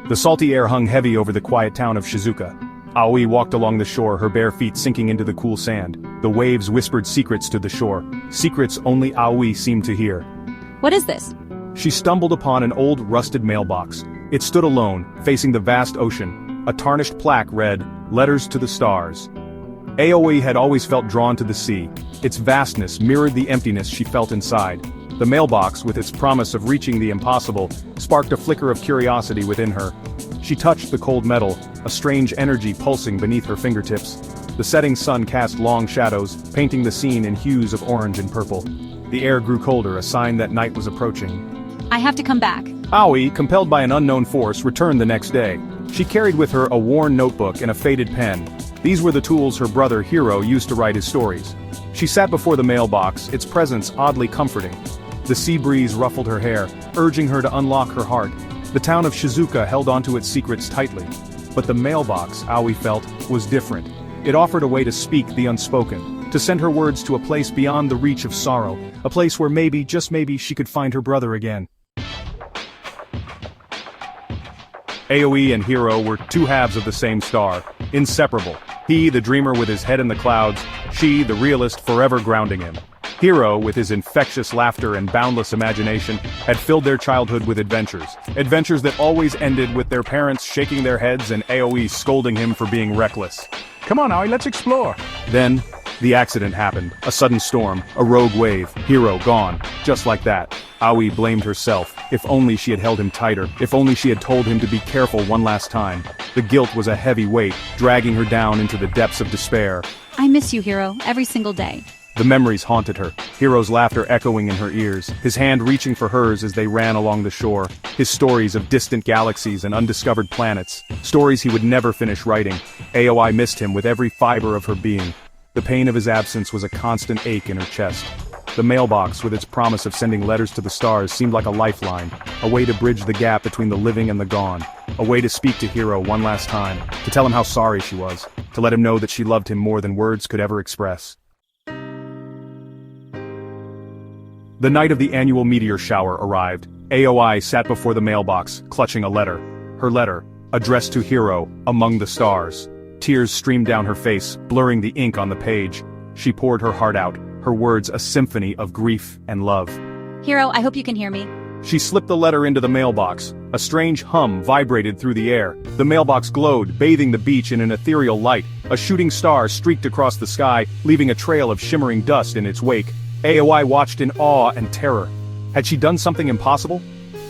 The salty air hung heavy over the quiet town of Shizuka. Aoi walked along the shore, her bare feet sinking into the cool sand. The waves whispered secrets to the shore, secrets only Aoi seemed to hear. What is this? She stumbled upon an old, rusted mailbox. It stood alone, facing the vast ocean. A tarnished plaque read, "Letters to the Stars." Aoi had always felt drawn to the sea. Its vastness mirrored the emptiness she felt inside. The mailbox, with its promise of reaching the impossible, sparked a flicker of curiosity within her. She touched the cold metal, a strange energy pulsing beneath her fingertips. The setting sun cast long shadows, painting the scene in hues of orange and purple. The air grew colder, a sign that night was approaching. I have to come back. Aoi, compelled by an unknown force, returned the next day. She carried with her a worn notebook and a faded pen. These were the tools her brother Hiro used to write his stories. She sat before the mailbox, its presence oddly comforting. The sea breeze ruffled her hair, urging her to unlock her heart. The town of Shizuka held onto its secrets tightly. But the mailbox, Aoi felt, was different. It offered a way to speak the unspoken, to send her words to a place beyond the reach of sorrow, a place where maybe, just maybe, she could find her brother again. Aoi and Hiro were two halves of the same star, inseparable. He, the dreamer with his head in the clouds, she, the realist forever grounding him. Hiro, with his infectious laughter and boundless imagination, had filled their childhood with adventures. Adventures that always ended with their parents shaking their heads and Aoi scolding him for being reckless. Come on, Aoi, let's explore. Then, the accident happened. A sudden storm, a rogue wave, Hiro gone. Just like that. Aoi blamed herself. If only she had held him tighter. If only she had told him to be careful one last time. The guilt was a heavy weight, dragging her down into the depths of despair. I miss you, Hiro, every single day. The memories haunted her, Hiro's laughter echoing in her ears, his hand reaching for hers as they ran along the shore, his stories of distant galaxies and undiscovered planets, stories he would never finish writing. Aoi missed him with every fiber of her being. The pain of his absence was a constant ache in her chest. The mailbox, with its promise of sending letters to the stars, seemed like a lifeline, a way to bridge the gap between the living and the gone, a way to speak to Hiro one last time, to tell him how sorry she was, to let him know that she loved him more than words could ever express. The night of the annual meteor shower arrived. Aoi sat before the mailbox, clutching a letter. Her letter, addressed to Hiro, among the stars. Tears streamed down her face, blurring the ink on the page. She poured her heart out, her words a symphony of grief and love. Hiro, I hope you can hear me. She slipped the letter into the mailbox. A strange hum vibrated through the air. The mailbox glowed, bathing the beach in an ethereal light. A shooting star streaked across the sky, leaving a trail of shimmering dust in its wake. Aoi watched in awe and terror. Had she done something impossible?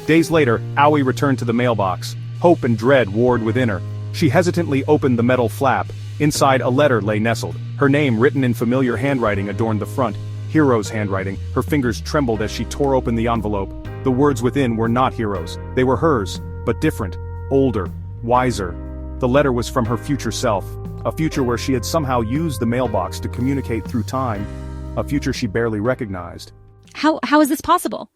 Days later, Aoi returned to the mailbox. Hope and dread warred within her. She hesitantly opened the metal flap. Inside, a letter lay nestled. Her name, written in familiar handwriting, adorned the front. Hiro's handwriting. Her fingers trembled as she tore open the envelope. The words within were not Hiro's. They were hers, but different, older, wiser. The letter was from her future self. A future where she had somehow used the mailbox to communicate through time. A future she barely recognized. How is this possible?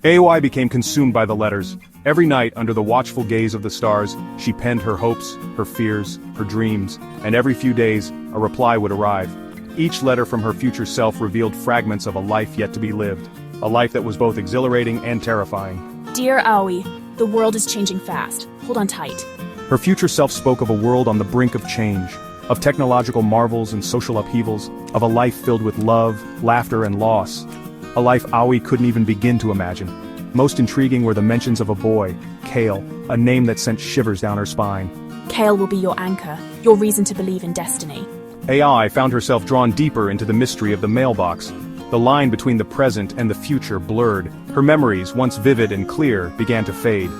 Aoi became consumed by the letters. Every night, under the watchful gaze of the stars, she penned her hopes, her fears, her dreams, and every few days, a reply would arrive. Each letter from her future self revealed fragments of a life yet to be lived, a life that was both exhilarating and terrifying. Dear Aoi, the world is changing fast. Hold on tight. Her future self spoke of a world on the brink of change, of technological marvels and social upheavals, of a life filled with love, laughter, and loss. A life Aoi couldn't even begin to imagine. Most intriguing were the mentions of a boy, Kale, a name that sent shivers down her spine. Kale will be your anchor, your reason to believe in destiny. Aoi found herself drawn deeper into the mystery of the mailbox. The line between the present and the future blurred. Her memories, once vivid and clear, began to fade.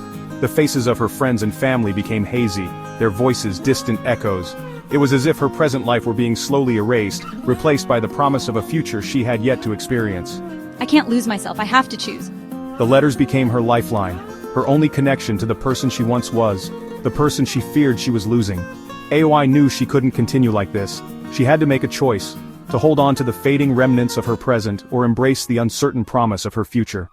The faces of her friends and family became hazy, their voices distant echoes. It was as if her present life were being slowly erased, replaced by the promise of a future she had yet to experience. I can't lose myself, I have to choose. The letters became her lifeline, her only connection to the person she once was, the person she feared she was losing. Aoi knew she couldn't continue like this. She had to make a choice, to hold on to the fading remnants of her present or embrace the uncertain promise of her future.